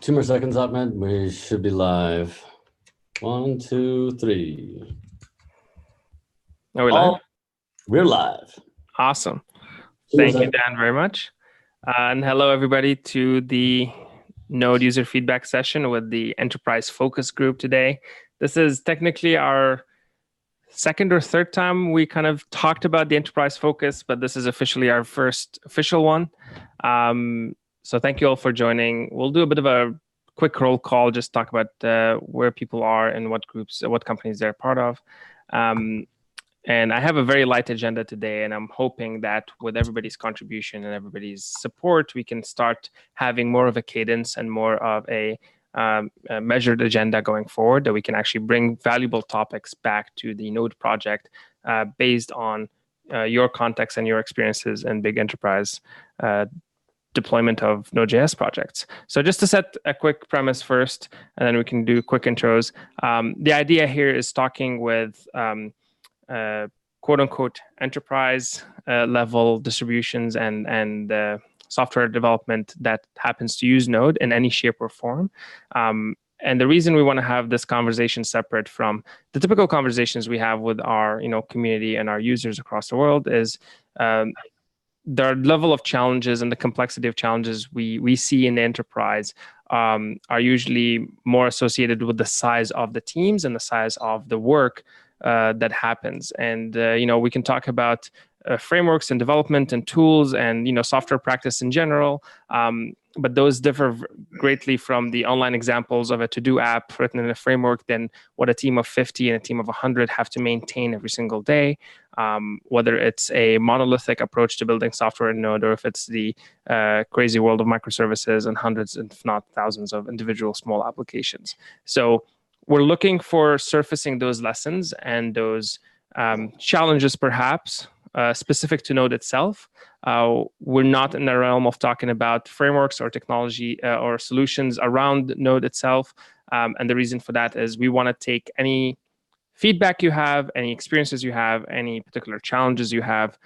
2 more seconds, Ahmed. We should be live. 1, 2, 3. Are we live? We're live. Awesome. Thank you, Dan, very much. And hello, everybody, to the Node user feedback session with the enterprise focus group today. This is technically our second or third time we kind of talked about the enterprise focus, but this is officially our first official one. So thank you all for joining. We'll do a bit of a quick roll call, just talk about where people are and what groups, what companies they're part of. And I have a very light agenda today, and I'm hoping that with everybody's contribution and everybody's support, we can start having more of a cadence and more of a measured agenda going forward, that we can actually bring valuable topics back to the Node project based on your context and your experiences in big enterprise deployment of Node.js projects. So just to set a quick premise first, and then we can do quick intros. The idea here is talking with quote unquote enterprise level distributions and software development that happens to use Node in any shape or form. And the reason we want to have this conversation separate from the typical conversations we have with our community and our users across the world is the level of challenges and the complexity of challenges we see in the enterprise are usually more associated with the size of the teams and the size of the work that happens. And we can talk about frameworks and development and tools and software practice in general, but those differ greatly from the online examples of a to-do app written in a framework than what a team of 50 and a team of 100 have to maintain every single day, whether it's a monolithic approach to building software in Node, or if it's the crazy world of microservices and hundreds, if not thousands, of individual small applications. So we're looking for surfacing those lessons and those challenges, perhaps, specific to Node itself. We're not in the realm of talking about frameworks or technology or solutions around Node itself. And the reason for that is we want to take any feedback you have, any experiences you have, any particular challenges you have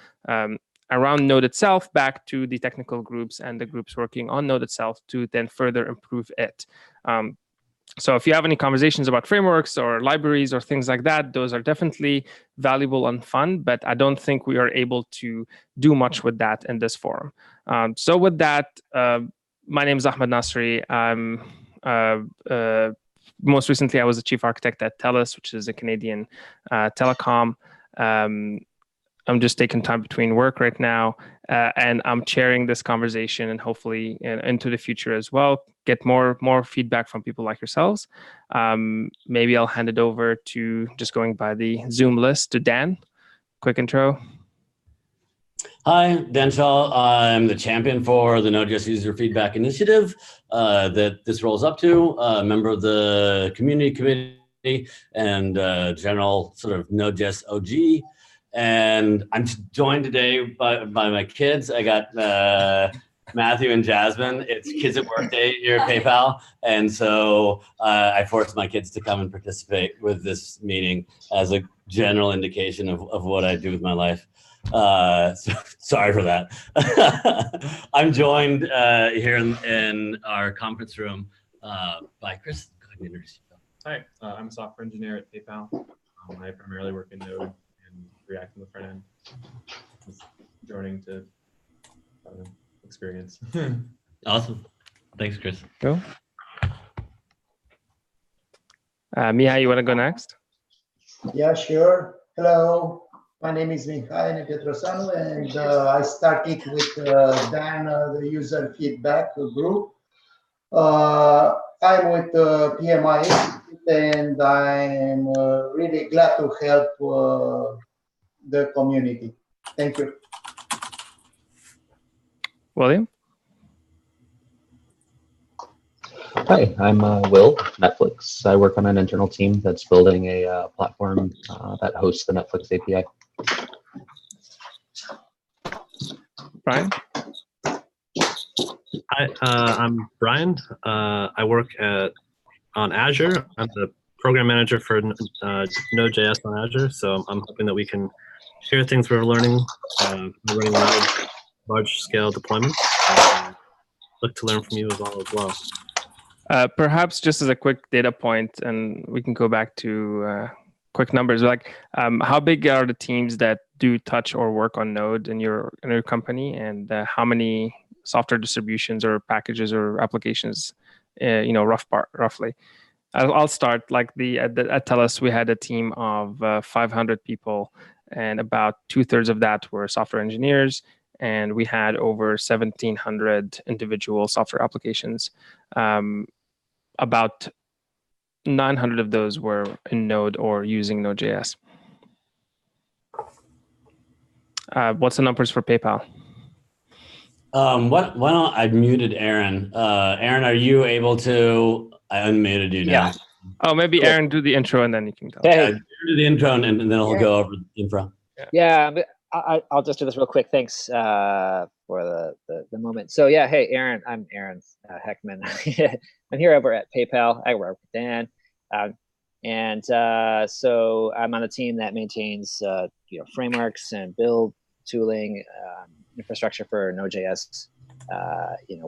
around Node itself back to the technical groups and the groups working on Node itself to then further improve it. So if you have any conversations about frameworks or libraries or things like that, those are definitely valuable and fun, but I don't think we are able to do much with that in this forum. So with that, my name is Ahmed Nasri. Most recently, I was the chief architect at TELUS, which is a Canadian telecom. I'm just taking time between work right now, and I'm chairing this conversation, and hopefully into the future as well, get more feedback from people like yourselves. Maybe I'll hand it over to, just going by the Zoom list, to Dan. Quick intro. Hi, Dan Shaw. I'm the champion for the Node.js User Feedback Initiative that this rolls up to, a member of the community committee and general sort of Node.js OG. And I'm joined today by my kids. I got Matthew and Jasmine. It's Kids at Work Day here at PayPal. And so I forced my kids to come and participate with this meeting as a general indication of what I do with my life. So sorry for that. I'm joined here in our conference room by Chris. Go ahead and introduce yourself. Hi, I'm a software engineer at PayPal. I primarily work in Node and React on the front end. Just joining to experience. Awesome. Thanks, Chris. Go. Mihai, you want to go next? Yeah, sure. Hello. My name is Mihai Nepetrosanu, and I started with Dan, the user feedback group. I'm with PMI, and I'm really glad to help the community. Thank you. William? Hi, I'm Will, Netflix. I work on an internal team that's building a platform that hosts the Netflix API. Brian? Hi, I'm Brian. I work on Azure. I'm the program manager for Node.js on Azure, so I'm hoping that we can share things we're learning. We're running large-scale deployments. Look to learn from you as well. Perhaps just as a quick data point, and we can go back to quick numbers. Like, how big are the teams that do touch or work on Node in your company, and how many software distributions or packages or applications? Roughly. I'll start. Like at TELUS, we had a team of 500 people, and about 2/3 of that were software engineers, and we had over 1,700 individual software applications. About 900 of those were in Node or using Node.js. What's the numbers for PayPal? Why don't I muted Aaron? Aaron, are you able to? I unmuted you now. Yeah. Oh, maybe Cool. Aaron do the intro and then you can tell. Hey. Do the intro and then I'll go over the info. Yeah, I'll just do this real quick. Thanks for the moment. So yeah, hey, Aaron, I'm Aaron Heckmann. I'm here over at PayPal. I work with Dan. So I'm on a team that maintains frameworks and build tooling, infrastructure for Node.js,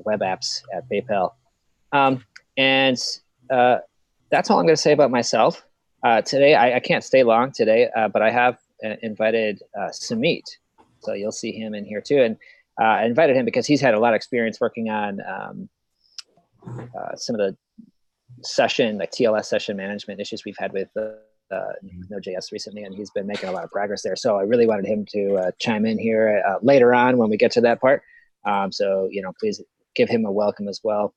web apps at PayPal. That's all I'm going to say about myself. Today, I can't stay long today, but I have invited Sumeet. So you'll see him in here too. And I invited him because he's had a lot of experience working on some of the TLS session management issues we've had with Node.js recently, and he's been making a lot of progress there. So I really wanted him to chime in here later on when we get to that part. So please give him a welcome as well.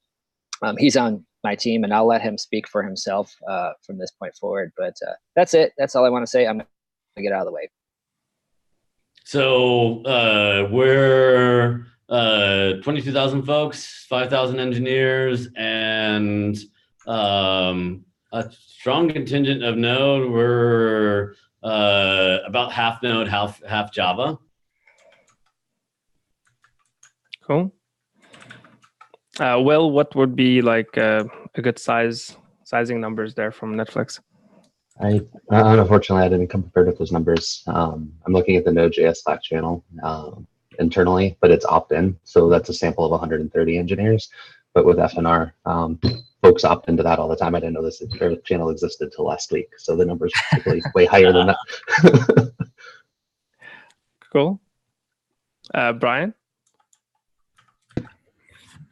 He's on my team, and I'll let him speak for himself from this point forward. But that's it. That's all I want to say. I'm going to get out of the way. So we're 22,000 folks, 5,000 engineers, and a strong contingent of Node. We're about half Node, half Java. Cool. Will, what would be like a good sizing numbers there from Netflix? Unfortunately, I didn't come prepared with those numbers. I'm looking at the Node.js Slack channel internally, but it's opt-in, so that's a sample of 130 engineers. But with FNR, folks opt into that all the time. I didn't know this channel existed till last week, so the numbers are typically way higher than that. Cool. Brian?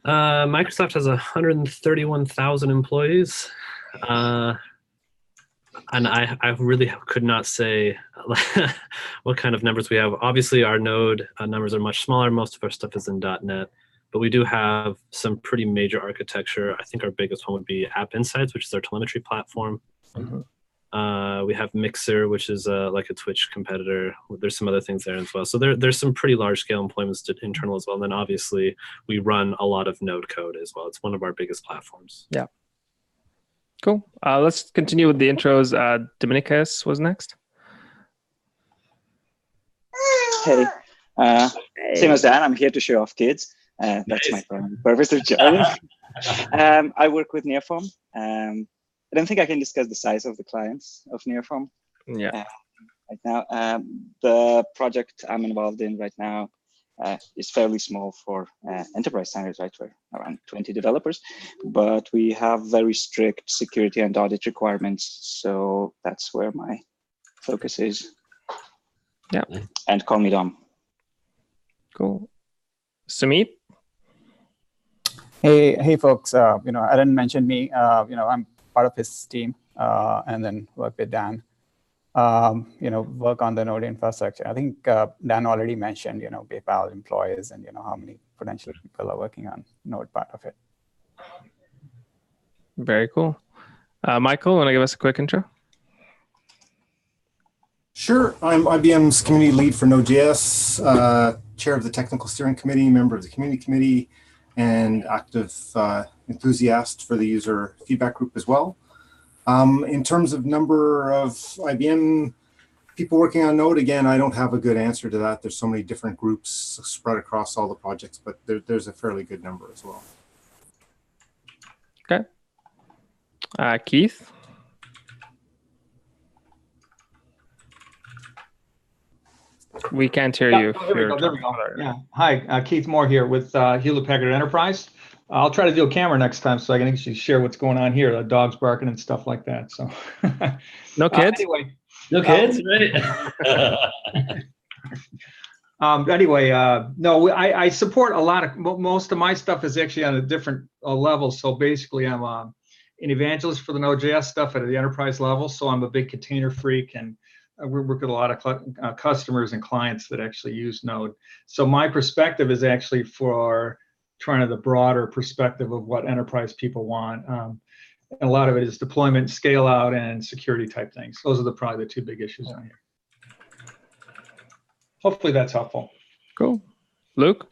Microsoft has 131,000 employees. And I really could not say what kind of numbers we have. Obviously, our Node numbers are much smaller. Most of our stuff is in .NET, but we do have some pretty major architecture. I think our biggest one would be App Insights, which is our telemetry platform. Mm-hmm. We have Mixer, which is like a Twitch competitor. There's some other things there as well. So there's some pretty large-scale employments internal as well. And then obviously, we run a lot of Node code as well. It's one of our biggest platforms. Yeah. Cool. Let's continue with the intros. Dominicus was next. Hey. Same as Dan, I'm here to show off kids. That's my purpose of joining. I work with Nearform. I don't think I can discuss the size of the clients of Nearform. Yeah. Right now, the project I'm involved in right now is fairly small for enterprise standards, right? We're around 20 developers, but we have very strict security and audit requirements. So that's where my focus is. Yeah. And call me Dom. Cool. Sumeet? Hey, folks. Aaron mentioned me. I'm part of his team, and then work with Dan. Work on the Node infrastructure. I think Dan already mentioned, PayPal employees and, how many potential people are working on Node part of it. Very cool. Michael, want to give us a quick intro? Sure. I'm IBM's community lead for Node.js, chair of the technical steering committee, member of the community committee, and active enthusiast for the user feedback group as well. In terms of number of IBM people working on Node, again, I don't have a good answer to that. There's so many different groups spread across all the projects, but there's a fairly good number as well. Okay. Keith? We can't hear you. There we go. Yeah. Hi, Keith Moore here with Hewlett Packard Enterprise. I'll try to do a camera next time so I can actually share what's going on here, the dogs barking and stuff like that. So, no kids? Anyway. No kids, right? No, I support a lot of, most of my stuff is actually on a different level. So basically I'm an evangelist for the Node.js stuff at the enterprise level. So I'm a big container freak, and we work with a lot of customers and clients that actually use Node. So my perspective is actually for trying to the broader perspective of what enterprise people want. And a lot of it is deployment, scale out, and security type things. Those are probably the two big issues on here. Hopefully that's helpful. Cool. Luke?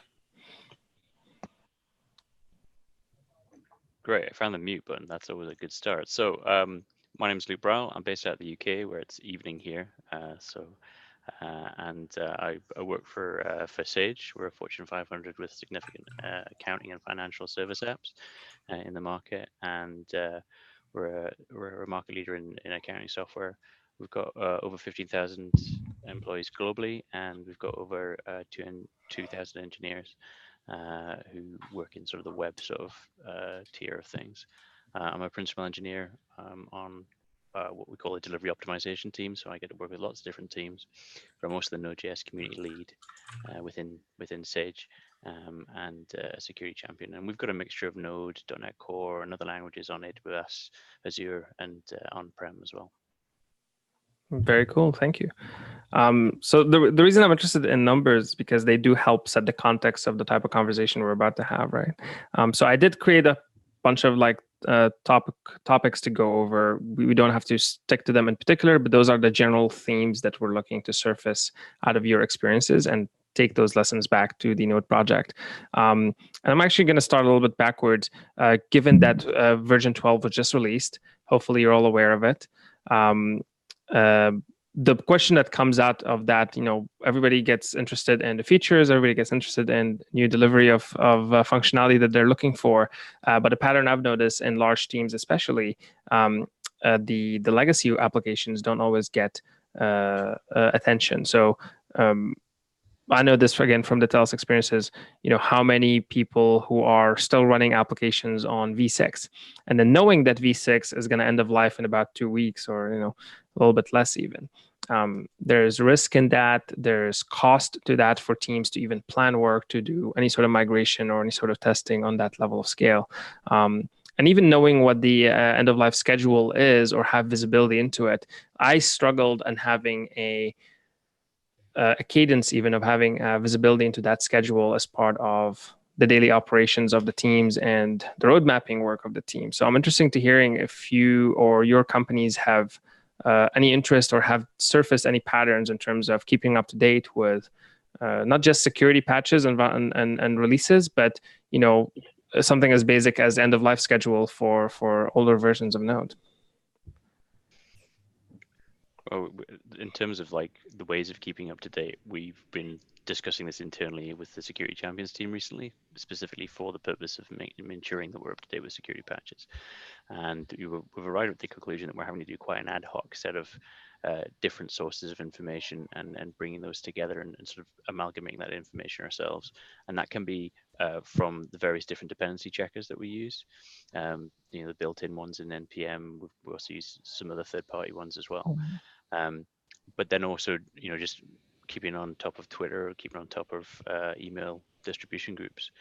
Great, I found the mute button. That's always a good start. So my name is Luke Browell. I'm based out of the UK, where it's evening here. I work for Sage. We're a Fortune 500 with significant accounting and financial service apps in the market, and we're a market leader in accounting software. We've got over 15,000 employees globally, and we've got over 2,000 engineers who work in sort of the web sort of tier of things. I'm a principal engineer on what we call a delivery optimization team, so I get to work with lots of different teams. But I'm also the Node.js community lead within Sage, and a security champion. And we've got a mixture of Node, .NET Core, and other languages on AWS, Azure, and on-prem as well. Very cool. Thank you. So the reason I'm interested in numbers is because they do help set the context of the type of conversation we're about to have, right? So I did create a bunch of topics to go over. We don't have to stick to them in particular, but those are the general themes that we're looking to surface out of your experiences and take those lessons back to the Node project. And I'm actually going to start a little bit backwards, given that version 12 was just released. Hopefully you're all aware of it. The question that comes out of that, everybody gets interested in the features, everybody gets interested in new delivery of functionality that they're looking for. But a pattern I've noticed in large teams, especially, the legacy applications don't always get attention. So I know this again from the TELUS experiences, how many people who are still running applications on V6, and then knowing that V6 is going to end of life in about 2 weeks or, a little bit less even. There's risk in that. There's cost to that for teams to even plan work to do any sort of migration or any sort of testing on that level of scale. And even knowing what the end of life schedule is or have visibility into it, I struggled in having a cadence even of having visibility into that schedule as part of the daily operations of the teams and the road mapping work of the team. So I'm interested to hearing if you or your companies have any interest or have surfaced any patterns in terms of keeping up to date with not just security patches and releases, but something as basic as end of life schedule for older versions of Node. Well, in terms of the ways of keeping up to date, we've been discussing this internally with the security champions team recently, specifically for the purpose of ensuring that we're up to date with security patches. And we've arrived at the conclusion that we're having to do quite an ad hoc set of different sources of information and bringing those together and sort of amalgamating that information ourselves. And that can be from the various different dependency checkers that we use, the built-in ones in NPM. We also use some other third-party ones as well. But then also, just keeping on top of Twitter, or keeping on top of email distribution groups.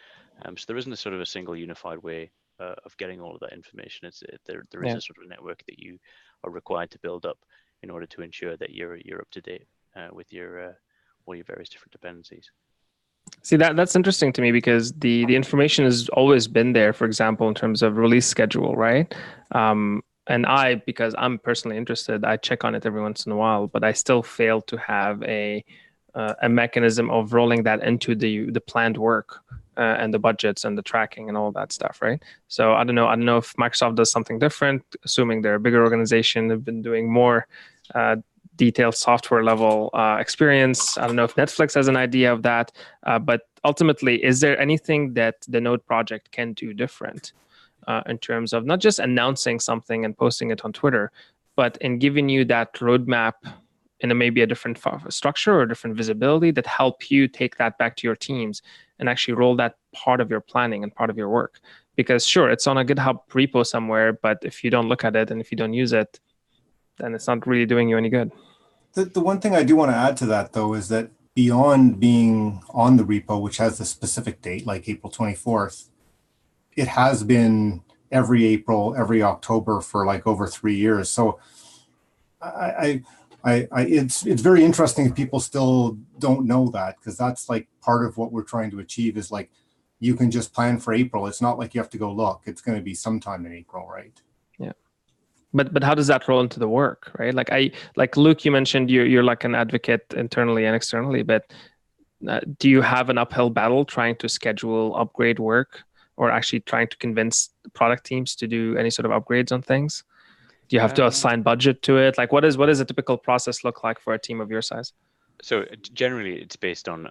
So there isn't a sort of a single unified way of getting all of that information. There is a sort of network that you are required to build up in order to ensure that you're up to date with all your various different dependencies. See, that's interesting to me because the information has always been there, for example, in terms of release schedule, right? And because I'm personally interested, I check on it every once in a while, but I still fail to have a mechanism of rolling that into the planned work and the budgets and the tracking and all that stuff, right? So I don't know if Microsoft does something different, assuming they're a bigger organization, they've been doing more detailed software level experience. I don't know if Netflix has an idea of that, but ultimately, is there anything that the Node project can do different in terms of not just announcing something and posting it on Twitter, but in giving you that roadmap in maybe a different structure or different visibility that help you take that back to your teams and actually roll that part of your planning and part of your work? Because sure, it's on a GitHub repo somewhere, but if you don't look at it and if you don't use it, then it's not really doing you any good. The one thing I do want to add to that, though, is that beyond being on the repo, which has the specific date, like April 24th, it has been every April, every October for like over 3 years. So it's very interesting if people still don't know that, because that's like part of what we're trying to achieve is like, you can just plan for April. It's not like you have to go look. It's going to be sometime in April, right? Yeah. But how does that roll into the work, right? Like Luke, you mentioned you're like an advocate internally and externally, but do you have an uphill battle trying to schedule upgrade work, or actually trying to convince the product teams to do any sort of upgrades on things? Do you have to assign budget to it? Like what does a typical process look like for a team of your size? So generally, it's based on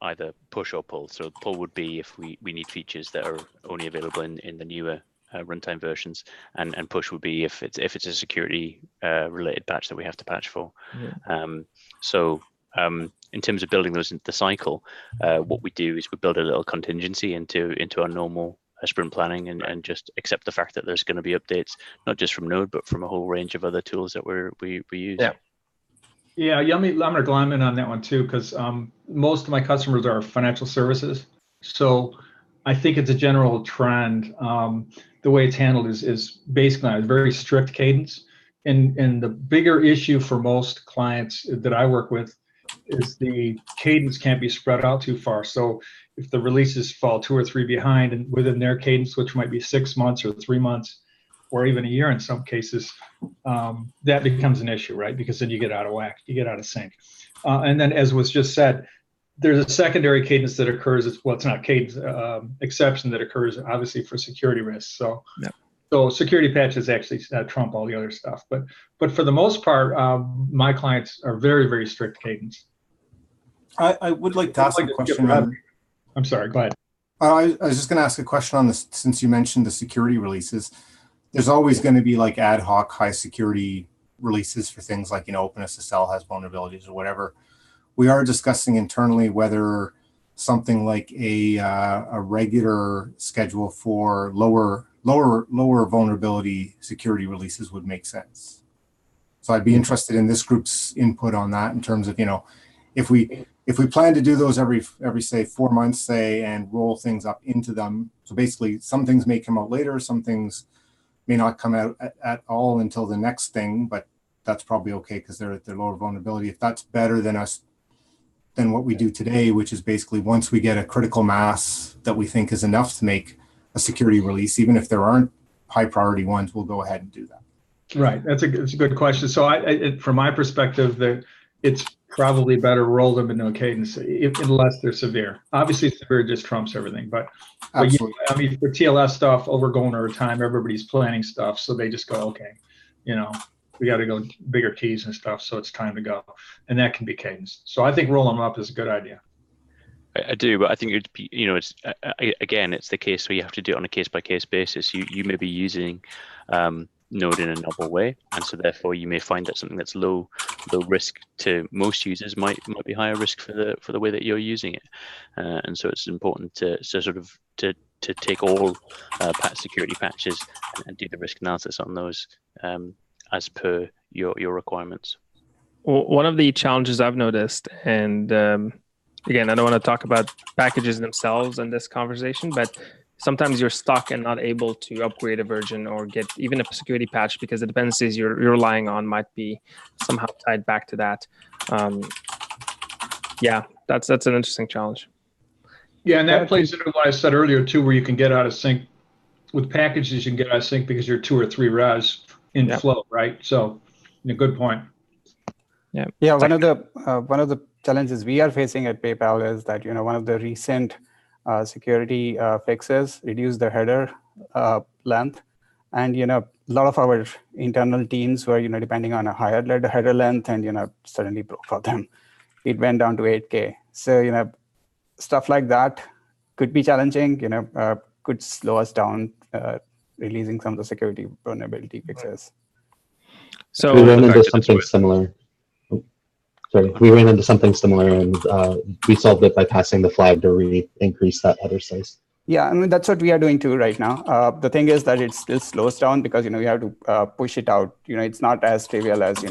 either push or pull. So pull would be if we need features that are only available in the newer runtime versions, and push would be if it's a security related patch that we have to patch for. Yeah. In terms of building those into the cycle, what we do is we build a little contingency into our normal sprint planning, and just accept the fact that there's going to be updates, not just from Node, but from a whole range of other tools that we use. Yeah. Yeah, I'm going to comment on that one too, because most of my customers are financial services. So I think it's a general trend. The way it's handled is basically on a very strict cadence. And the bigger issue for most clients that I work with is the cadence can't be spread out too far. So if the releases fall 2 or 3 behind and within their cadence, which might be 6 months or 3 months, or even a year in some cases, that becomes an issue, right? Because then you get out of whack, you get out of sync. And then, as was just said, there's a secondary cadence that occurs. It's not cadence, exception that occurs, obviously, for security risks. So, yeah. So security patches actually trump all the other stuff. But for the most part, my clients are very, very strict cadence. I would like to ask a question. I'm sorry, go ahead. I was just going to ask a question on this, since you mentioned the security releases. There's always going to be like ad hoc high security releases for things like, OpenSSL has vulnerabilities or whatever. We are discussing internally whether something like a regular schedule for lower vulnerability security releases would make sense. So I'd be interested in this group's input on that in terms of, if we plan to do those every say 4 months, say, and roll things up into them. So basically some things may come out later, some things may not come out at all until the next thing, but that's probably okay because they're at their lower vulnerability. If that's better than what we do today, which is basically once we get a critical mass that we think is enough to make a security release, even if there aren't high priority ones, we'll go ahead and do that. Right, that's a good question. So from my perspective, it's probably better roll them into a cadence unless they're severe. Obviously, severe just trumps everything. But yeah, for TLS stuff, over going over time, everybody's planning stuff, so they just go, okay, we got to go bigger keys and stuff, so it's time to go, and that can be cadence. So I think rolling them up is a good idea. I do, but I think it'd be, it's again, it's the case where you have to do it on a case by case basis. You may be using Node in a novel way, and so therefore you may find that something that's low risk to most users might be higher risk for the way that you're using it, and so it's important to take all security patches and do the risk analysis on those as per your requirements. Well, one of the challenges I've noticed, and again, I don't want to talk about packages themselves in this conversation, but sometimes you're stuck and not able to upgrade a version or get even a security patch because the dependencies you're relying on might be somehow tied back to that. Yeah, that's an interesting challenge. Yeah, and that plays into what I said earlier too, where you can get out of sync with packages. You can get out of sync because you're 2 or 3 res in flow, right? So, good point. Yeah. One of the challenges we are facing at PayPal is that one of the recent security fixes reduce the header length, and a lot of our internal teams were depending on a higher header length, and suddenly broke for them. It went down to 8K. So stuff like that could be challenging. Could slow us down releasing some of the security vulnerability fixes. So we ran into something similar. We ran into something similar, and we solved it by passing the flag to increase that header size. Yeah, I mean, that's what we are doing too right now. The thing is that it still slows down because, you have to push it out. It's not as trivial as,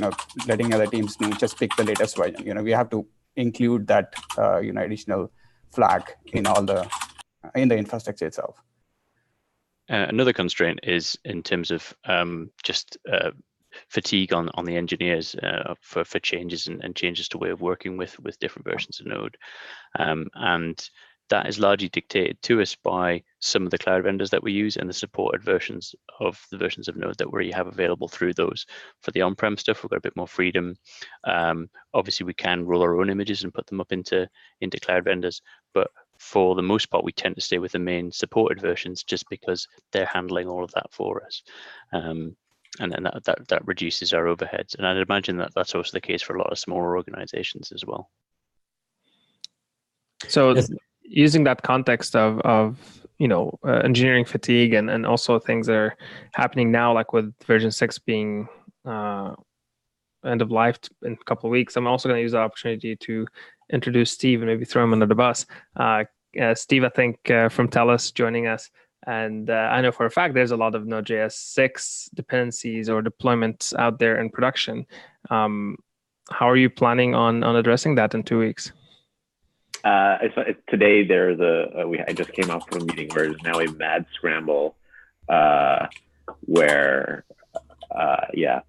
letting other teams know, just pick the latest version. We have to include that, additional flag in the infrastructure itself. Another constraint is in terms of just fatigue on the engineers for changes and changes to way of working with different versions of Node. And that is largely dictated to us by some of the cloud vendors that we use and the supported versions of Node that we have available through those. For the on-prem stuff, we've got a bit more freedom. Obviously, we can roll our own images and put them up into cloud vendors, but for the most part, we tend to stay with the main supported versions just because they're handling all of that for us. And then that reduces our overheads. And I'd imagine that that's also the case for a lot of smaller organizations as well. So using that context of engineering fatigue and also things that are happening now, like with version 6 being end of life in a couple of weeks, I'm also going to use the opportunity to introduce Steve and maybe throw him under the bus. Steve, I think from TELUS joining us. And I know for a fact there's a lot of Node.js 6 dependencies or deployments out there in production. How are you planning on addressing that in 2 weeks? Today there's I just came off from a meeting where there's now a mad scramble where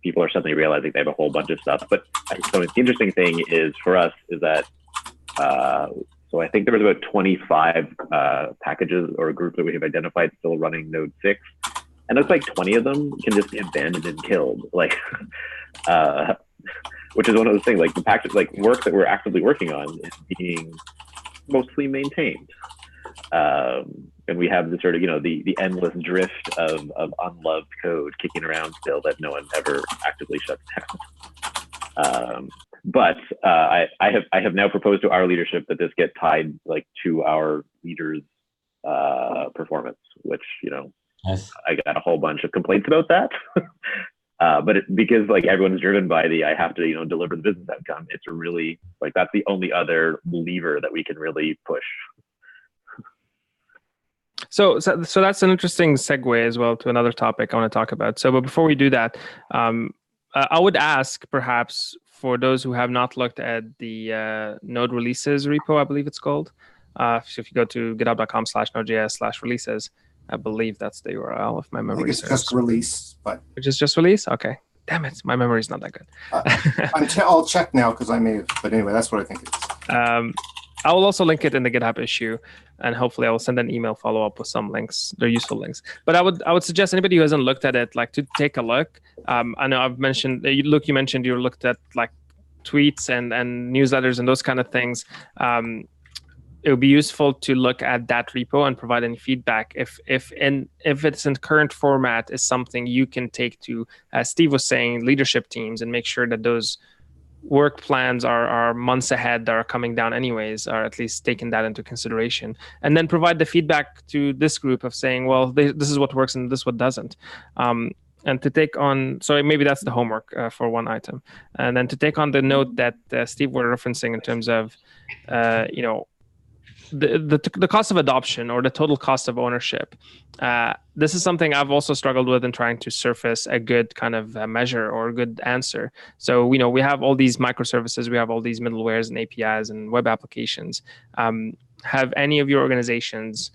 people are suddenly realizing they have a whole bunch of stuff. But so the interesting thing is for us is that so I think there was about 25 packages or groups that we have identified still running Node 6, and it's like 20 of them can just be abandoned and killed, like which is one of those things, like the package, like work that we're actively working on is being mostly maintained. And we have the sort of, the endless drift of unloved code kicking around still that no one ever actively shuts down. But I have now proposed to our leadership that this get tied like to our leaders' performance, which, nice. I got a whole bunch of complaints about that. But because like everyone's driven by I have to, deliver the business outcome, it's really like, that's the only other lever that we can really push. So that's an interesting segue as well to another topic I want to talk about. So, but before we do that, I would ask perhaps for those who have not looked at the Node releases repo, I believe it's called. So if you go to github.com/node.js/releases, I believe that's the URL if my memory serves. It's just release, but which is just release. Okay, damn it, my memory's not that good. I'll check now because I may have, but anyway, that's what I think it is. I will also link it in the GitHub issue, and hopefully I will send an email follow up with some links. They're useful links. But I would suggest anybody who hasn't looked at it, like, to take a look. I know I've mentioned you mentioned you looked at like tweets and newsletters and those kind of things. It would be useful to look at that repo and provide any feedback if it's in current format is something you can take to, as Steve was saying, leadership teams, and make sure that those work plans are months ahead that are coming down anyways, or at least taking that into consideration, and then provide the feedback to this group of saying, well, this is what works and this what doesn't. And to take on, so maybe that's the homework for one item, and then to take on the note that Steve were referencing in terms of, the cost of adoption or the total cost of ownership. This is something I've also struggled with in trying to surface a good kind of measure or a good answer. So, we have all these microservices, we have all these middlewares and APIs and web applications. Have any of your organizations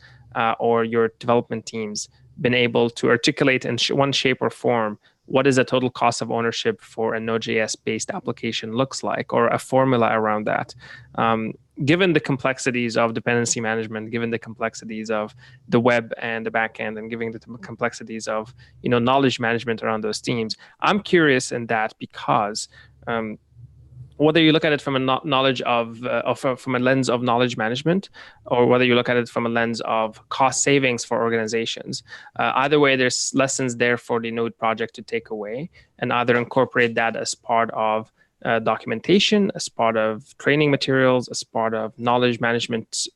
or your development teams been able to articulate in one shape or form what is a total cost of ownership for a Node.js based application looks like, or a formula around that? Given the complexities of dependency management, given the complexities of the web and the backend, and given the complexities of knowledge management around those teams, I'm curious in that because whether you look at it from a knowledge from a lens of knowledge management, or whether you look at it from a lens of cost savings for organizations, either way, there's lessons there for the Node project to take away and either incorporate that as part of documentation, as part of training materials, as part of knowledge management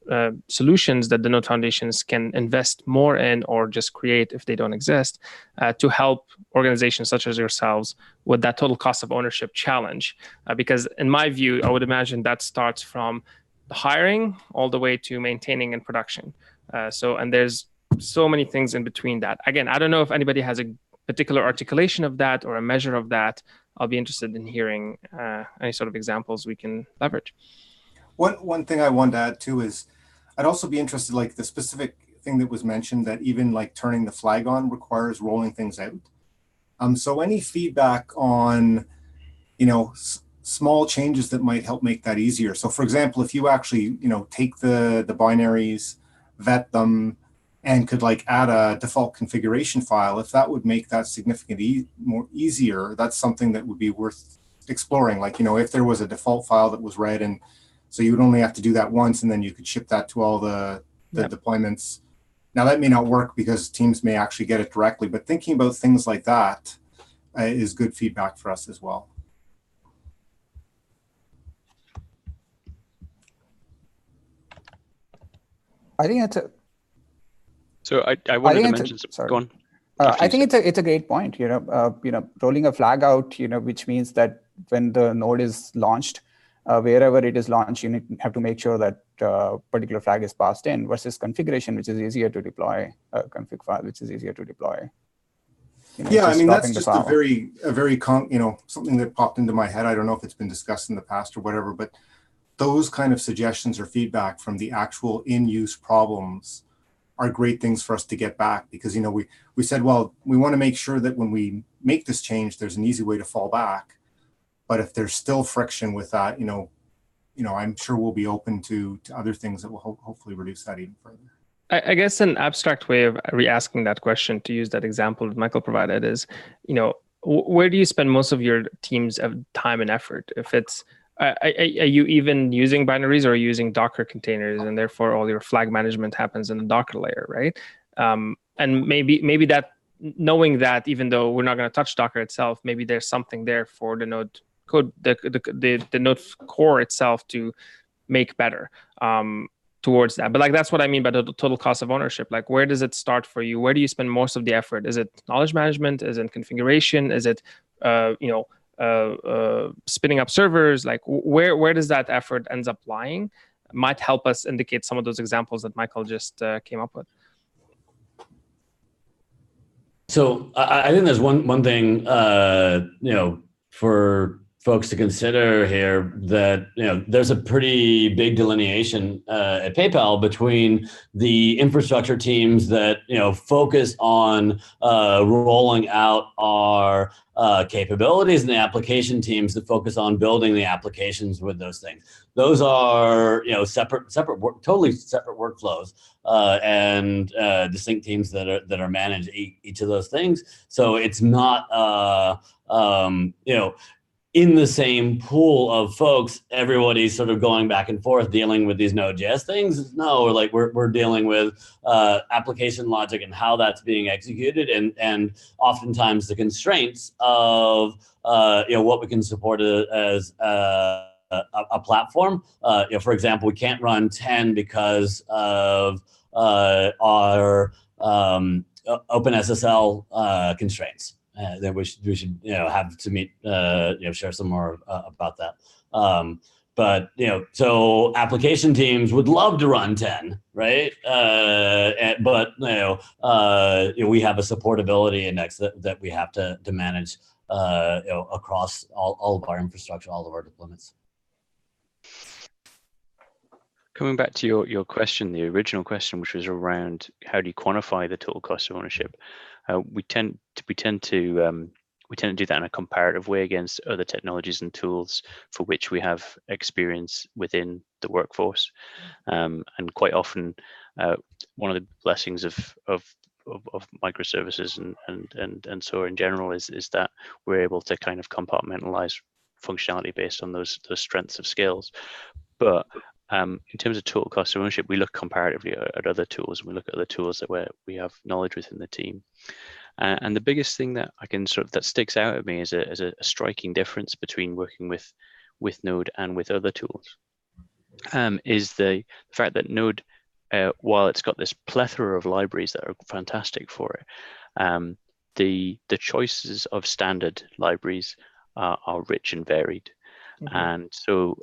solutions that the Node Foundations can invest more in, or just create if they don't exist, to help organizations such as yourselves with that total cost of ownership challenge. Because in my view, I would imagine that starts from the hiring all the way to maintaining and production. And there's so many things in between that. Again, I don't know if anybody has a particular articulation of that or a measure of that. I'll be interested in hearing any sort of examples we can leverage. One thing I wanted to add too is I'd also be interested, like the specific thing that was mentioned, that even like turning the flag on requires rolling things out. So any feedback on, small changes that might help make that easier. So for example, if you actually, take the binaries, vet them, and could like add a default configuration file, if that would make that significantly more easier, that's something that would be worth exploring. Like, if there was a default file that was read, and so you would only have to do that once, and then you could ship that to all the deployments. Now that may not work because teams may actually get it directly, but thinking about things like that is good feedback for us as well. I think it's a. So I wanted to mention something. Go on. I think it's a great point. Rolling a flag out, which means that when the node is launched, wherever it is launched, you have to make sure that particular flag is passed in, versus configuration, which is easier to deploy, config file, which is easier to deploy. Yeah, I mean, that's just a very something that popped into my head. I don't know if it's been discussed in the past or whatever, but those kind of suggestions or feedback from the actual in-use problems are great things for us to get back, because we said, well, we want to make sure that when we make this change, there's an easy way to fall back. But if there's still friction with that, I'm sure we'll be open to other things that will hopefully reduce that even further. I guess an abstract way of re-asking that question, to use that example that Michael provided, is, where do you spend most of your team's time and effort? If it's, are you even using binaries, or are you using Docker containers, and therefore all your flag management happens in the Docker layer, right? And maybe that, knowing that, even though we're not going to touch Docker itself, maybe there's something there for the node code, the node core itself to make better towards that. But like, that's what I mean by the total cost of ownership. Like, where does it start for you? Where do you spend most of the effort? Is it knowledge management? Is it configuration? Is it spinning up servers? Like, where does that effort ends up lying? Might help us indicate some of those examples that Michael just came up with. So I think there's one thing for folks to consider here, that there's a pretty big delineation at PayPal between the infrastructure teams that focus on rolling out our capabilities, and the application teams that focus on building the applications with those things. Those are totally separate workflows and distinct teams that are managed each of those things. So it's not in the same pool of folks, everybody's sort of going back and forth dealing with these Node.js things. No, like we're dealing with application logic and how that's being executed, and oftentimes the constraints of what we can support as a platform. For example, we can't run 10 because of our OpenSSL constraints. That we should have to meet share some more about that. But so application teams would love to run 10, right? But we have a supportability index that we have to manage across all of our infrastructure, all of our deployments. Coming back to your question, the original question, which was around how do you quantify the total cost of ownership? We tend to do that in a comparative way against other technologies and tools for which we have experience within the workforce, and quite often one of the blessings of microservices and so in general is that we're able to kind of compartmentalize functionality based on those strengths of skills. But in terms of total cost of ownership, we look comparatively at other tools. We look at other tools that we have knowledge within the team. And the biggest thing that that sticks out at me is a striking difference between working with Node and with other tools, is the fact that Node, while it's got this plethora of libraries that are fantastic for it, the choices of standard libraries are rich and varied. Mm-hmm. And so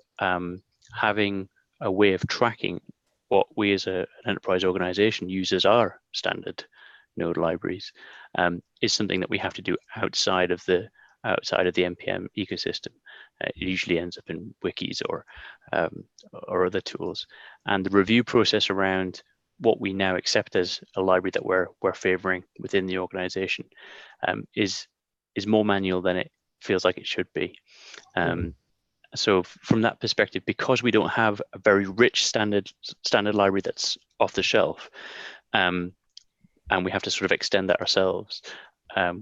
having a way of tracking what we as an enterprise organization use as our standard Node libraries is something that we have to do outside of the NPM ecosystem. It usually ends up in wikis or other tools, and the review process around what we now accept as a library that we're favoring within the organization is more manual than it feels like it should be. So from that perspective, because we don't have a very rich standard library that's off the shelf, and we have to sort of extend that ourselves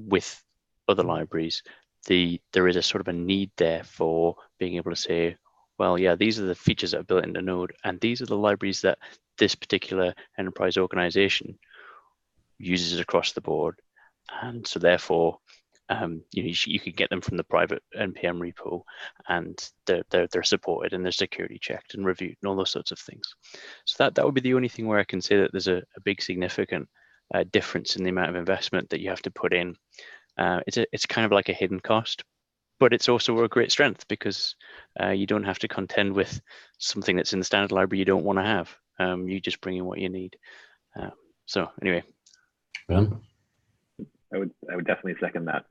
with other libraries, there is a sort of a need there for being able to say, well, yeah, these are the features that are built into Node, and these are the libraries that this particular enterprise organization uses across the board. And so therefore, you can get them from the private NPM repo, and they're supported and they're security checked and reviewed and all those sorts of things. So that would be the only thing where I can say that there's a big significant difference in the amount of investment that you have to put in. It's kind of like a hidden cost, but it's also a great strength because you don't have to contend with something that's in the standard library you don't want to have. You just bring in what you need. So anyway. Yeah. I would definitely second that.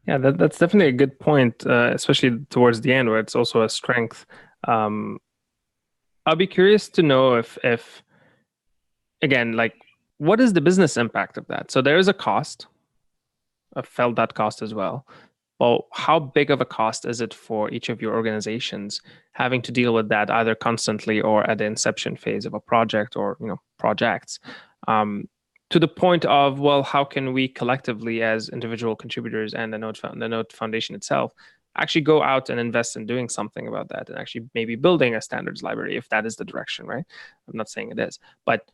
Yeah, that's definitely a good point, especially towards the end where it's also a strength. I'll be curious to know if again, like, what is the business impact of that? So there is a cost. I've felt that cost as well. Well, how big of a cost is it for each of your organizations having to deal with that either constantly or at the inception phase of a project or projects? To the point of, well, how can we collectively as individual contributors and the Node Foundation itself actually go out and invest in doing something about that and actually maybe building a standards library if that is the direction, right? I'm not saying it is, but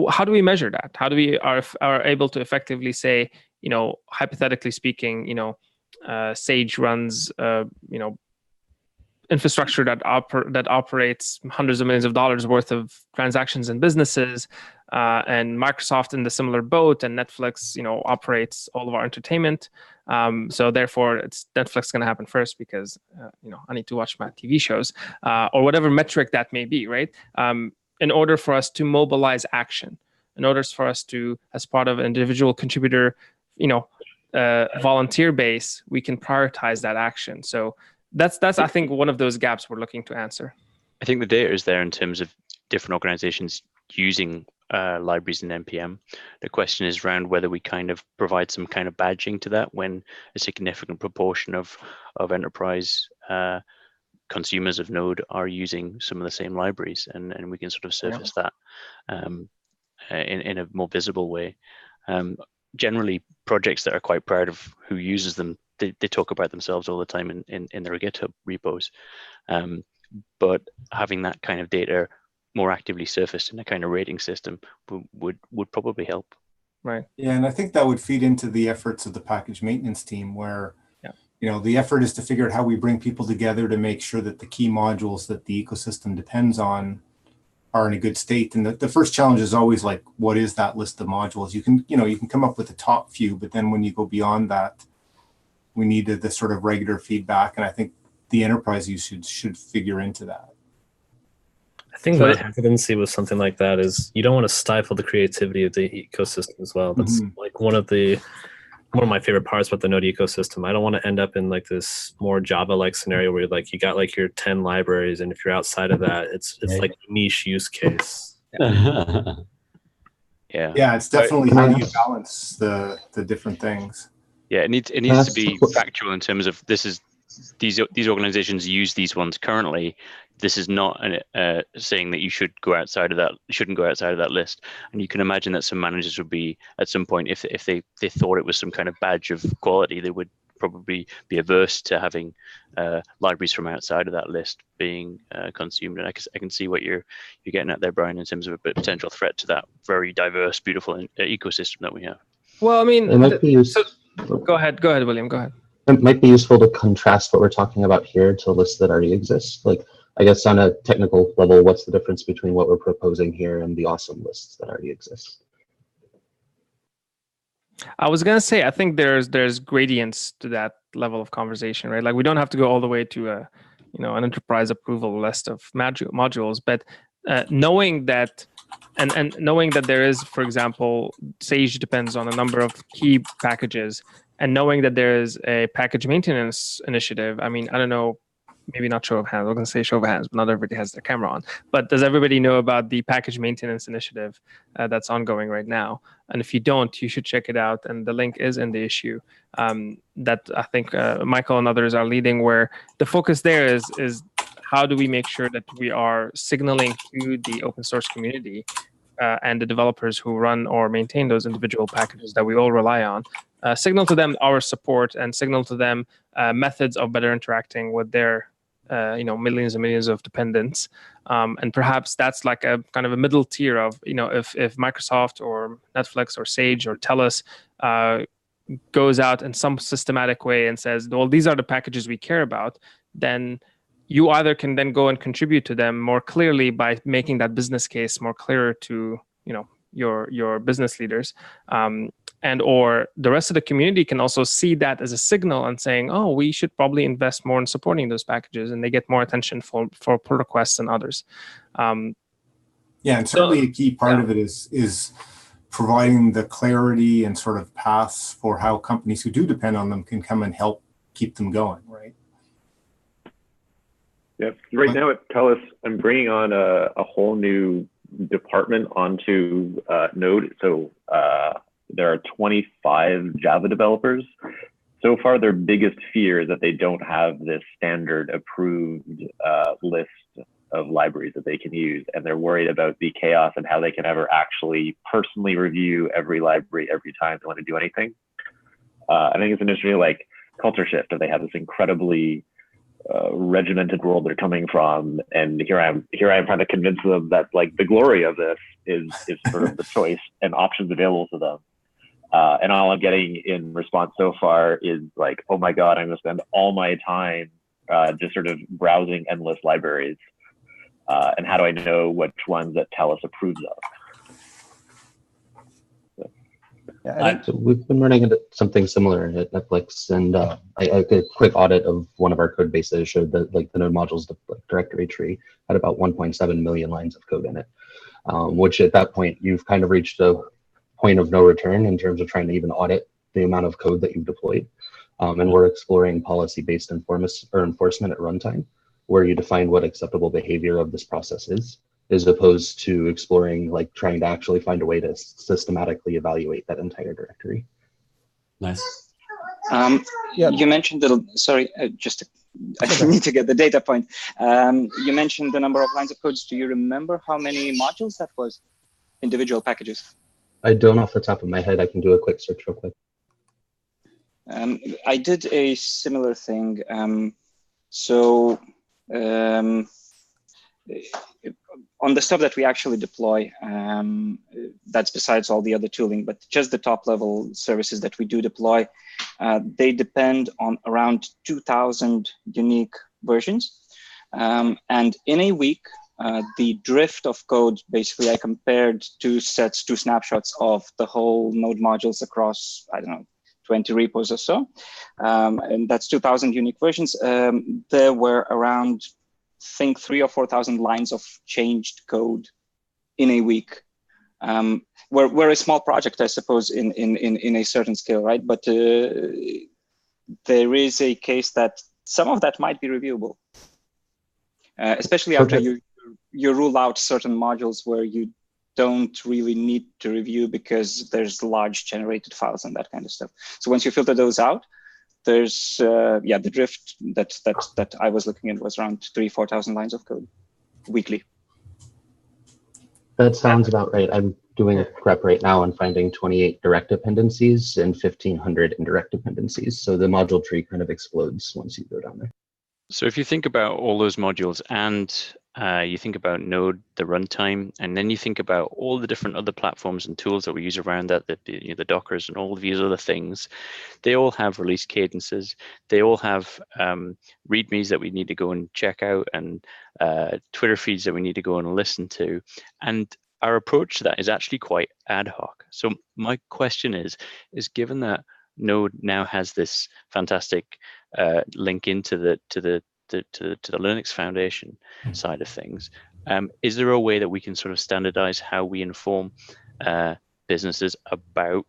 how do we measure that? How do we are able to effectively say, hypothetically speaking, Sage runs, infrastructure that operates hundreds of millions of dollars worth of transactions in businesses, and Microsoft in the similar boat, and Netflix, operates all of our entertainment. So therefore, it's Netflix going to happen first because I need to watch my TV shows or whatever metric that may be, right? In order for us to mobilize action, in order for us to, as part of an individual contributor, volunteer base, we can prioritize that action. So that's I think one of those gaps we're looking to answer. I think the data is there in terms of different organizations using libraries in NPM. The question is around whether we kind of provide some kind of badging to that when a significant proportion of enterprise consumers of Node are using some of the same libraries, and we can sort of surface that in a more visible way. Generally, projects that are quite proud of who uses them, they talk about themselves all the time in their GitHub repos. But having that kind of data more actively surfaced in a kind of rating system would probably help. Right. Yeah, and I think that would feed into the efforts of the package maintenance team where, the effort is to figure out how we bring people together to make sure that the key modules that the ecosystem depends on are in a good state. And the first challenge is always like, what is that list of modules? You can come up with the top few, but then when you go beyond that, we need the sort of regular feedback. And I think the enterprise usage should figure into that. I think my hesitancy with something like that is you don't want to stifle the creativity of the ecosystem as well. That's like one of my favorite parts about the Node ecosystem. I don't want to end up in like this more Java-like scenario where like you got like your 10 libraries, and if you're outside of that, it's like a niche use case. Yeah, it's definitely how do you balance the different things. Yeah, it needs to be factual in terms of these organizations use these ones currently. This is not saying that you shouldn't go outside of that list. And you can imagine that some managers would be at some point, if they thought it was some kind of badge of quality, they would probably be averse to having libraries from outside of that list being consumed. And I can see what you're getting at there, Brian, in terms of a potential threat to that very diverse, beautiful ecosystem that we have. Well, I mean, it might be go ahead, William. Go ahead. It might be useful to contrast what we're talking about here to lists that already exist. Like, I guess on a technical level, what's the difference between what we're proposing here and the awesome lists that already exist? I was gonna say, I think there's gradients to that level of conversation, right? Like, we don't have to go all the way to an enterprise approval list of modules. But knowing that, and knowing that there is, for example, Sage depends on a number of key packages, and knowing that there is a package maintenance initiative. I mean, I don't know, maybe not show of hands. I'm going to say show of hands, but not everybody has their camera on. But does everybody know about the package maintenance initiative that's ongoing right now? And if you don't, you should check it out. And the link is in the issue that I think Michael and others are leading, where the focus there is how do we make sure that we are signaling to the open source community and the developers who run or maintain those individual packages that we all rely on, signal to them our support and signal to them methods of better interacting with their millions and millions of dependents. And perhaps that's like a kind of a middle tier of, if Microsoft or Netflix or Sage or TELUS goes out in some systematic way and says, well, these are the packages we care about, then you either can then go and contribute to them more clearly by making that business case more clearer to your business leaders, and or the rest of the community can also see that as a signal and saying, oh, we should probably invest more in supporting those packages, and they get more attention for pull requests than others. And certainly a key part of it is providing the clarity and sort of paths for how companies who do depend on them can come and help keep them going, right? Yep. Right now at TELUS, I'm bringing on a whole new department onto Node. So there are 25 Java developers. So far, their biggest fear is that they don't have this standard approved list of libraries that they can use. And they're worried about the chaos and how they can ever actually personally review every library every time they want to do anything. I think it's an interesting like culture shift, and they have this incredibly regimented world they're coming from, and here I am trying to convince them that like the glory of this is sort of the choice and options available to them. And all I'm getting in response so far is like, oh my God, I'm going to spend all my time just sort of browsing endless libraries. And how do I know which ones that TELUS approves of? So we've been running into something similar at Netflix, and I did a quick audit of one of our code bases showed that like the node modules directory tree had about 1.7 million lines of code in it, which at that point you've kind of reached a point of no return in terms of trying to even audit the amount of code that you've deployed. And we're exploring policy-based enforcement at runtime, where you define what acceptable behavior of this process is, as opposed to exploring, like trying to actually find a way to systematically evaluate that entire directory. Nice. You mentioned that, sorry, I need to get the data point. You mentioned the number of lines of codes. Do you remember how many modules that was? Individual packages? I don't off the top of my head. I can do a quick search real quick. I did a similar thing. On the stuff that we actually deploy, that's besides all the other tooling, but just the top level services that we do deploy, they depend on around 2,000 unique versions. And in a week, the drift of code, basically I compared two snapshots of the whole node modules across, I don't know, 20 repos or so. And that's 2,000 unique versions. There were around, I think 3,000 or 4,000 lines of changed code in a week. We're a small project, I suppose, in a certain scale, right? But there is a case that some of that might be reviewable, especially after you rule out certain modules where you don't really need to review because there's large generated files and that kind of stuff. So once you filter those out, there's the drift that I was looking at was around 3,000-4,000 lines of code weekly. That sounds about right. I'm doing a prep right now and finding 28 direct dependencies and 1,500 indirect dependencies. So the module tree kind of explodes once you go down there. So if you think about all those modules and you think about Node, the runtime, and then you think about all the different other platforms and tools that we use around that, the Dockers and all of these other things, they all have release cadences. They all have READMEs that we need to go and check out, and Twitter feeds that we need to go and listen to. And our approach to that is actually quite ad hoc. So my question is given that Node now has this fantastic link into the the Linux Foundation side of things, is there a way that we can sort of standardize how we inform businesses about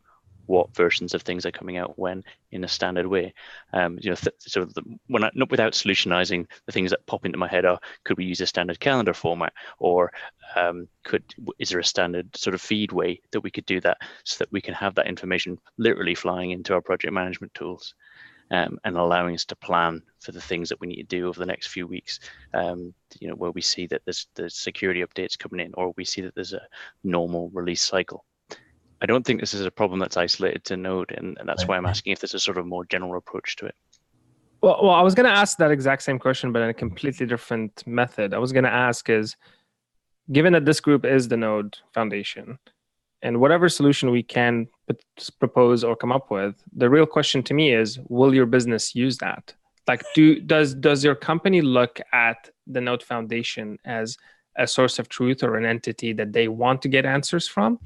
what versions of things are coming out when in a standard way? Not without solutionizing, the things that pop into my head are, could we use a standard calendar format, or is there a standard sort of feed way that we could do that, so that we can have that information literally flying into our project management tools, and allowing us to plan for the things that we need to do over the next few weeks, where we see that there's security updates coming in, or we see that there's a normal release cycle. I don't think this is a problem that's isolated to Node, and that's why I'm asking if there's a sort of more general approach to it. Well, I was going to ask that exact same question, but in a completely different method. I was going to ask is, given that this group is the Node Foundation, and whatever solution we can propose or come up with, the real question to me is, will your business use that? Like, does your company look at the Node Foundation as a source of truth or an entity that they want to get answers from?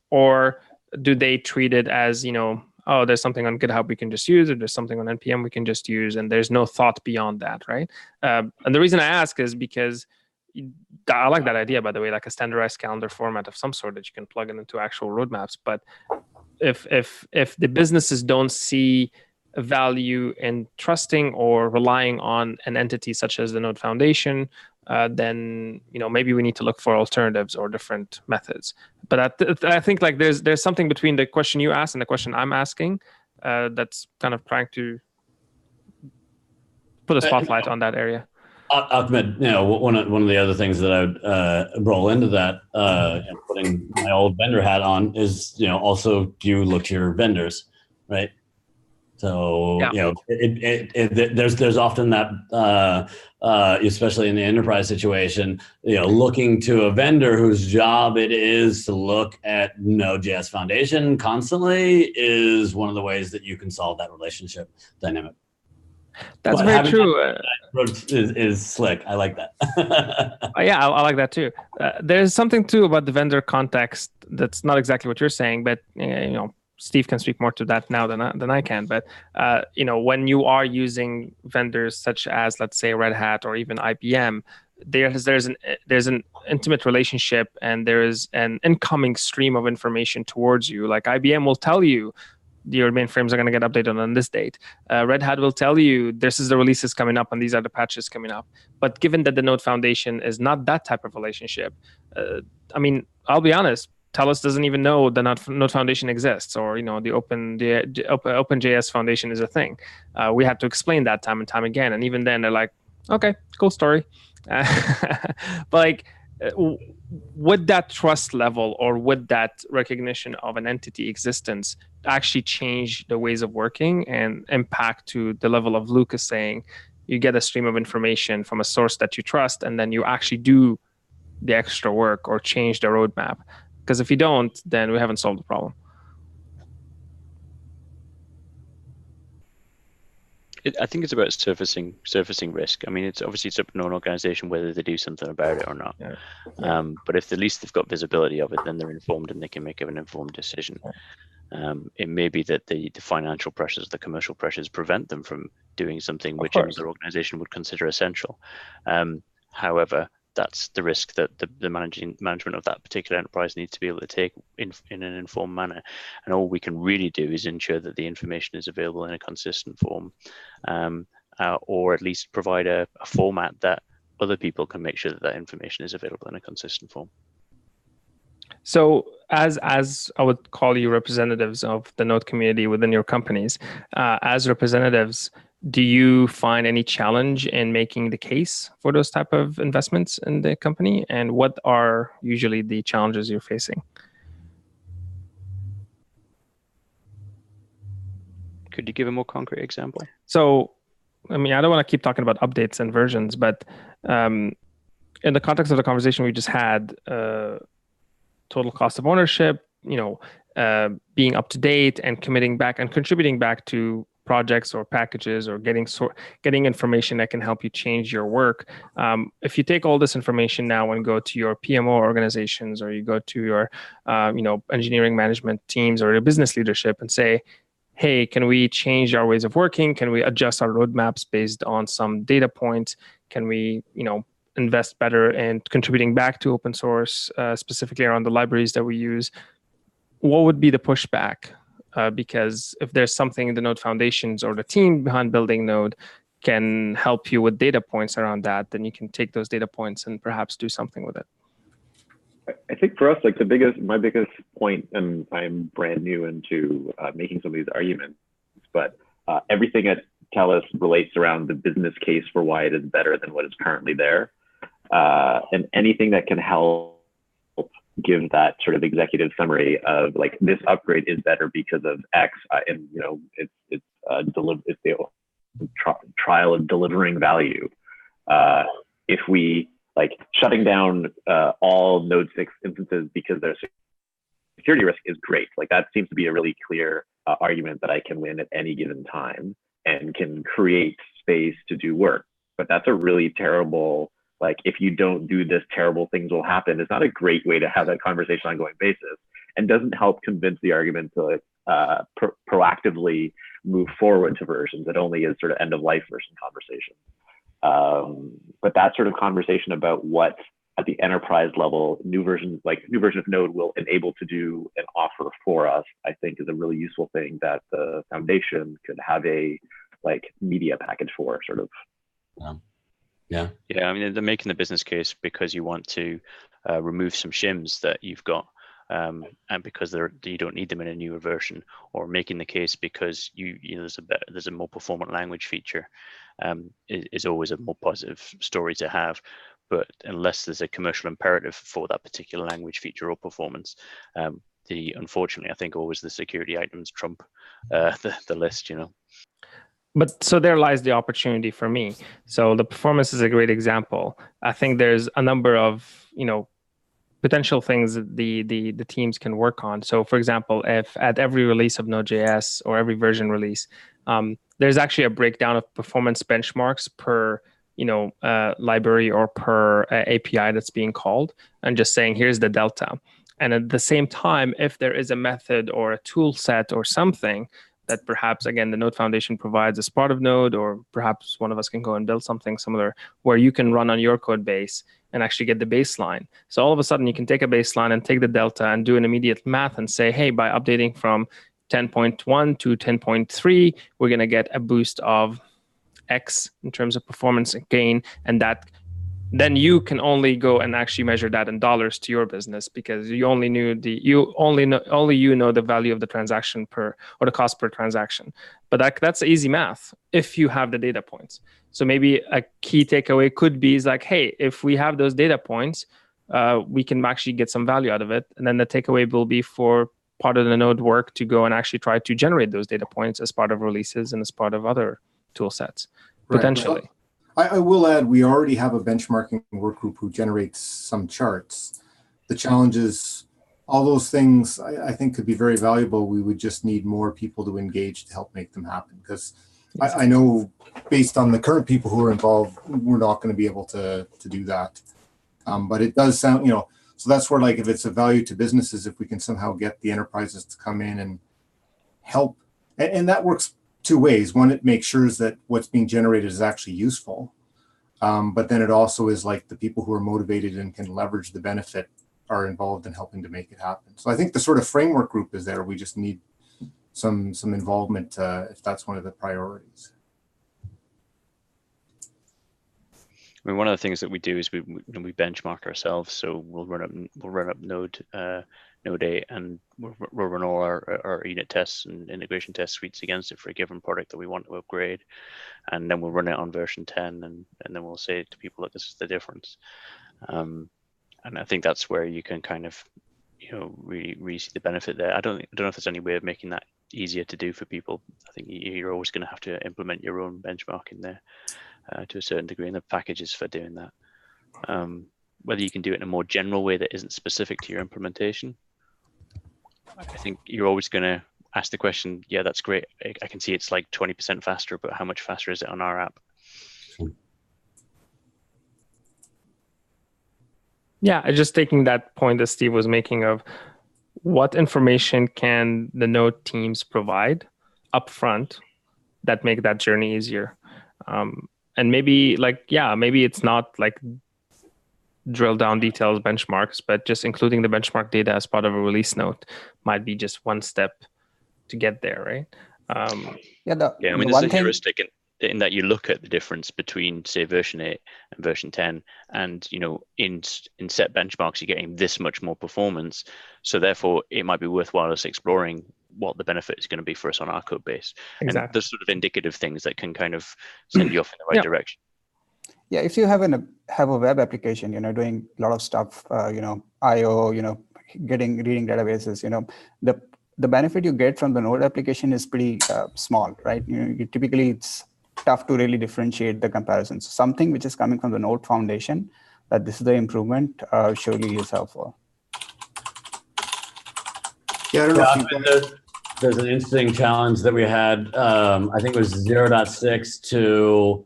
Or do they treat it as, oh, there's something on GitHub we can just use, or there's something on NPM we can just use, and there's no thought beyond that, right? And the reason I ask is because I like that idea, by the way, like a standardized calendar format of some sort that you can plug into actual roadmaps. But if the businesses don't see value in trusting or relying on an entity such as the Node Foundation, then maybe we need to look for alternatives or different methods. But I think like there's something between the question you asked and the question I'm asking that's kind of trying to put a spotlight on that area. Ahmed, one of the other things that I would roll into that, putting my old vendor hat on, is also do you look to your vendors, right? So there's often that, especially in the enterprise situation, looking to a vendor whose job it is to look at Node.js Foundation constantly is one of the ways that you can solve that relationship dynamic. That's very true. Is slick. I like that. Yeah, I like that too. There's something too about the vendor context that's not exactly what you're saying, but Steve can speak more to that now than I can. But when you are using vendors such as, let's say, Red Hat or even IBM, there's an intimate relationship, and there is an incoming stream of information towards you. Like IBM will tell you your mainframes are going to get updated on this date. Red Hat will tell you this is the releases coming up and these are the patches coming up. But given that the Node Foundation is not that type of relationship, I'll be honest, Telus doesn't even know the Node Foundation exists, or the OpenJS Foundation is a thing. We had to explain that time and time again, and even then they're like, "Okay, cool story." But would that trust level or would that recognition of an entity existence actually change the ways of working and impact to the level of Lucas saying you get a stream of information from a source that you trust, and then you actually do the extra work or change the roadmap? Because if you don't, then we haven't solved the problem. I think it's about surfacing risk. It's obviously it's up to an organization whether they do something about it or not. Yeah. But if at least they've got visibility of it, then they're informed and they can make an informed decision. It may be that the financial pressures, the commercial pressures prevent them from doing something which another organization would consider essential. However, that's the risk that the management of that particular enterprise needs to be able to take in an informed manner. And all we can really do is ensure that the information is available in a consistent form, or at least provide a format that other people can make sure that information is available in a consistent form. So as I would call you representatives of the Node community within your companies, as representatives, do you find any challenge in making the case for those type of investments in the company? And what are usually the challenges you're facing? Could you give a more concrete example? So, I don't want to keep talking about updates and versions, but in the context of the conversation we just had, total cost of ownership, being up to date and committing back and contributing back to projects or packages, or getting information that can help you change your work. If you take all this information now and go to your PMO organizations, or you go to your engineering management teams or your business leadership and say, hey, can we change our ways of working? Can we adjust our roadmaps based on some data points? Can we, invest better in contributing back to open source, specifically around the libraries that we use? What would be the pushback? Because if there's something the Node foundations or the team behind building Node can help you with data points around that, then you can take those data points and perhaps do something with it. I think for us, like my biggest point, and I'm brand new into making some of these arguments, but everything at TELUS relates around the business case for why it is better than what is currently there. And anything that can help give that sort of executive summary of like, this upgrade is better because of X, and it's the trial of delivering value. If we like shutting down all Node 6 instances because there's security risk is great. Like that seems to be a really clear argument that I can win at any given time and can create space to do work. But that's a really terrible, like, if you don't do this, terrible things will happen. It's not a great way to have that conversation on an ongoing basis, and doesn't help convince the argument to proactively move forward to versions. It only is sort of end of life version conversation. But that sort of conversation about what at the enterprise level new version of Node will enable to do and offer for us, I think is a really useful thing that the foundation could have a like media package for, sort of. Yeah. I mean, they're making the business case because you want to remove some shims that you've got, and because you don't need them in a newer version, or making the case because there's a more performant language feature, is always a more positive story to have. But unless there's a commercial imperative for that particular language feature or performance, unfortunately, I think always the security items trump the list, But so there lies the opportunity for me. So the performance is a great example. I think there's a number of, potential things that the teams can work on. So for example, if at every release of Node.js or every version release, there's actually a breakdown of performance benchmarks per library or per API that's being called, and just saying, here's the delta. And at the same time, if there is a method or a tool set or something that perhaps, again, the Node Foundation provides as part of Node, or perhaps one of us can go and build something similar where you can run on your code base and actually get the baseline. So all of a sudden, you can take a baseline and take the delta and do an immediate math and say, hey, by updating from 10.1 to 10.3, we're going to get a boost of X in terms of performance gain, and that then you can only go and actually measure that in dollars to your business, because you only know the value of the transaction or the cost per transaction. But that's easy math if you have the data points. So maybe a key takeaway could be is like, hey, if we have those data points, we can actually get some value out of it. And then the takeaway will be for part of the Node work to go and actually try to generate those data points as part of releases and as part of other tool sets, potentially. Right. I will add, we already have a benchmarking work group who generates some charts. The challenge is all those things I think could be very valuable. We would just need more people to engage to help make them happen. Because I know based on the current people who are involved, we're not going to be able to do that. But it does sound, so that's where, like, if it's a value to businesses, if we can somehow get the enterprises to come in and help, and that works two ways. One, it makes sure that what's being generated is actually useful. But then it also is like the people who are motivated and can leverage the benefit are involved in helping to make it happen. So I think the sort of framework group is there. We just need some involvement if that's one of the priorities. I mean, one of the things that we do is we benchmark ourselves. So we'll run up Node 8, and we'll run all our unit tests and integration test suites against it for a given product that we want to upgrade, and then we'll run it on version 10, and then we'll say to people that this is the difference. And I think that's where you can kind of really see the benefit there. I don't know if there's any way of making that easier to do for people. I think you're always going to have to implement your own benchmarking there to a certain degree, and the packages for doing that. Whether you can do it in a more general way that isn't specific to your implementation, I think you're always going to ask the question, yeah, that's great. I can see it's like 20% faster, but how much faster is it on our app? Yeah, just taking that point that Steve was making of what information can the Node teams provide upfront that make that journey easier. And maybe maybe it's not like drill down details benchmarks, but just including the benchmark data as part of a release note might be just one step to get there, right? I mean, there's a heuristic in that you look at the difference between, say, version 8 and version 10, and in set benchmarks you're getting this much more performance, so therefore it might be worthwhile us exploring what the benefit is going to be for us on our code base. Exactly. And there's sort of indicative things that can kind of send you off in the right direction. Yeah, if you have a web application, doing a lot of stuff, I/O, reading databases, the benefit you get from the Node application is pretty small, right? Typically it's tough to really differentiate the comparisons. So something which is coming from the Node foundation, that this is the improvement, surely is helpful. Yeah, I don't know if there's an interesting challenge that we had. I think it was 0.6 to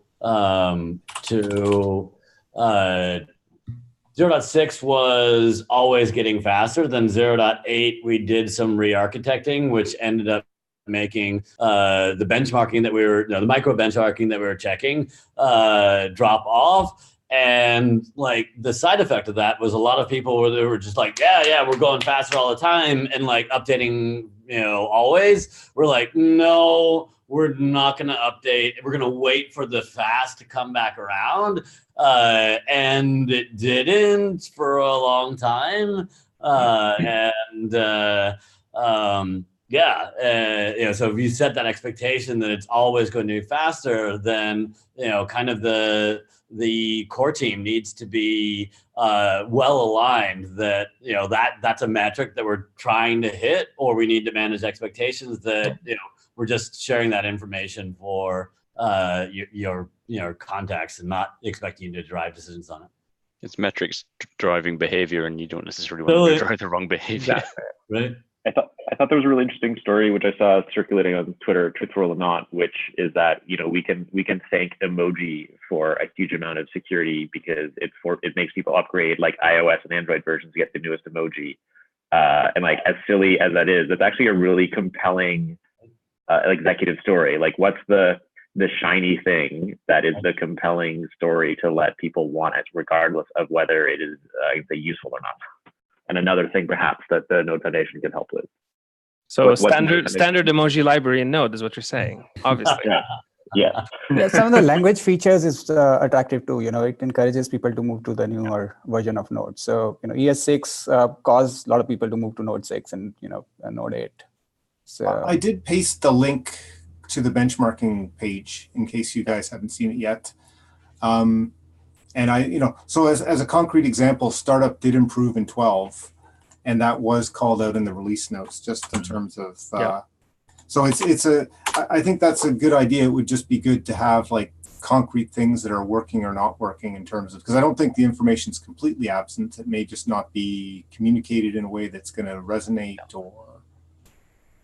0.6 was always getting faster. Then 0.8, we did some re-architecting, which ended up making the benchmarking that the micro benchmarking that we were checking drop off. And like the side effect of that was a lot of people were just like, yeah, we're going faster all the time and like updating, always. We're like, no, we're not going to update. We're going to wait for the fast to come back around. And it didn't for a long time. So if you set that expectation that it's always going to be faster, then, kind of the core team needs to be well aligned that, that's a metric that we're trying to hit, or we need to manage expectations that, we're just sharing that information for your contacts and not expecting you to drive decisions on it. It's metrics driving behavior, and you don't necessarily want to drive the wrong behavior. Exactly. Right. I thought there was a really interesting story which I saw circulating on Twitter, truth or not, which is that we can thank emoji for a huge amount of security because it makes people upgrade like iOS and Android versions to get the newest emoji. And like as silly as that is, it's actually a really compelling executive story. Like what's the shiny thing that is the compelling story to let people want it, regardless of whether it is useful or not. And another thing, perhaps, that the Node Foundation can help with. So standard emoji library in Node is what you're saying, obviously. Yeah. Some of the language features is attractive too. It encourages people to move to the newer version of Node. So ES6 caused a lot of people to move to Node 6 and Node 8. So I did paste the link to the benchmarking page in case you guys haven't seen it yet. And so as a concrete example, startup did improve in 12, and that was called out in the release notes, just in terms of. So I think that's a good idea. It would just be good to have like concrete things that are working or not working in terms of, because I don't think the information is completely absent. It may just not be communicated in a way that's going to resonate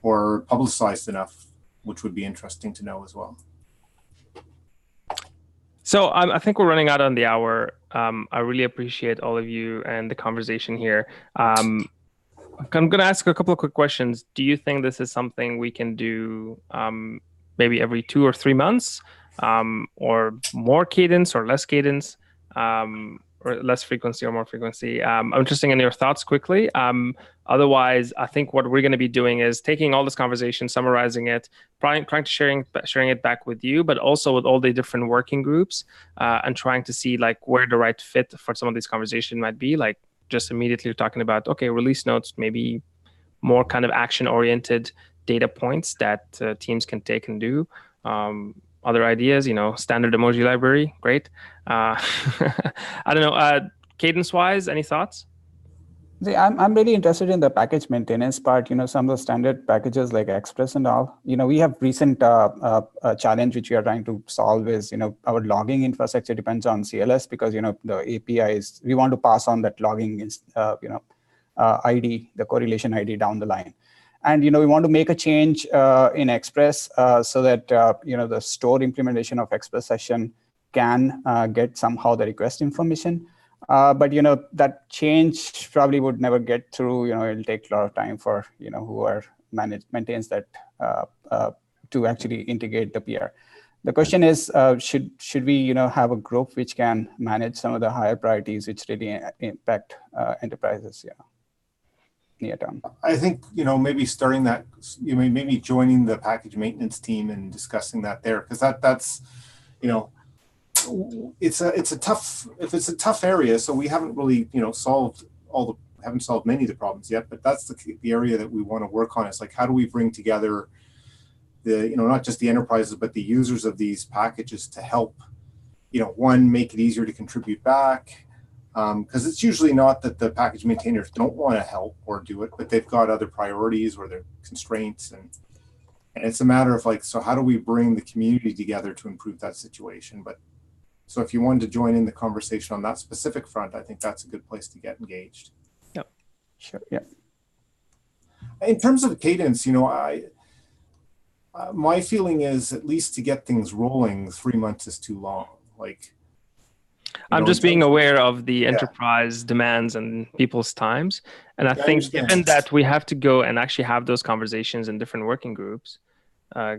or publicized enough, which would be interesting to know as well. So I think we're running out on the hour. I really appreciate all of you and the conversation here. I'm going to ask a couple of quick questions. Do you think this is something we can do maybe every 2 or 3 months, or more cadence or less cadence, or less frequency or more frequency? I'm interested in your thoughts quickly. Otherwise, I think what we're going to be doing is taking all this conversation, summarizing it, trying to sharing it back with you, but also with all the different working groups, and trying to see like where the right fit for some of these conversations might be. Like just immediately talking about, okay, release notes, maybe more kind of action-oriented data points that teams can take and do. Other ideas, standard emoji library, great. I don't know, cadence-wise, any thoughts? See, I'm really interested in the package maintenance part. Some of the standard packages like Express and all. We have recent challenge which we are trying to solve is, our logging infrastructure depends on CLS because, the APIs, we want to pass on that logging, ID, the correlation ID down the line. And, we want to make a change in Express so that, the store implementation of Express session can get somehow the request information. But, that change probably would never get through. It'll take a lot of time for, whoever maintains that to actually integrate the PR. The question is, should we have a group which can manage some of the higher priorities which really impact enterprises near term? I think maybe starting that, maybe joining the package maintenance team and discussing that there, because that's it's a tough area. So we haven't really solved many of the problems yet, but that's the area that we want to work on. Is like, how do we bring together the not just the enterprises but the users of these packages to help one, make it easier to contribute back, because it's usually not that the package maintainers don't want to help or do it, but they've got other priorities or their constraints, and it's a matter of like, so how do we bring the community together to improve that situation? But so if you wanted to join in the conversation on that specific front, I think that's a good place to get engaged. Yep, sure, yeah. In terms of cadence, my feeling is, at least to get things rolling, 3 months is too long. Like, I'm just being aware of the enterprise demands and people's times. And I think given that we have to go and actually have those conversations in different working groups,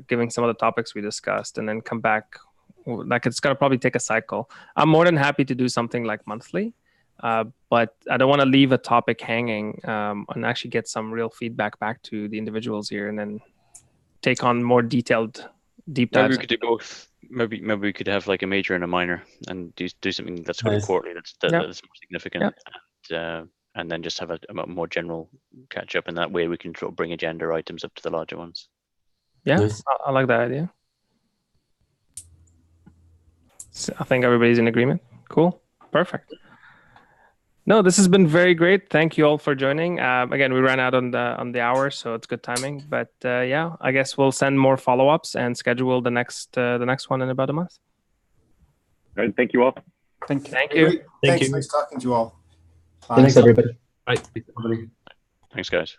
given some of the topics we discussed, and then come back, like it's going to probably take a cycle. I'm more than happy to do something like monthly, but I don't want to leave a topic hanging and actually get some real feedback back to the individuals here, and then take on more detailed deep dives. Maybe we could do both. Maybe we could have like a major and a minor, and do something that's kind of quarterly, that's more significant, and then just have a more general catch up, and that way we can sort of bring agenda items up to the larger ones. Yeah, nice. I like that idea. So I think everybody's in agreement. Cool, perfect. No, this has been very great. Thank you all for joining. Again, we ran out on the hour, so it's good timing. But yeah, I guess we'll send more follow-ups and schedule the next one in about a month. All right, thank you all. Thank you. Thank you. Thanks. Nice talking to you all. Thanks, everybody. Bye. Thanks, guys.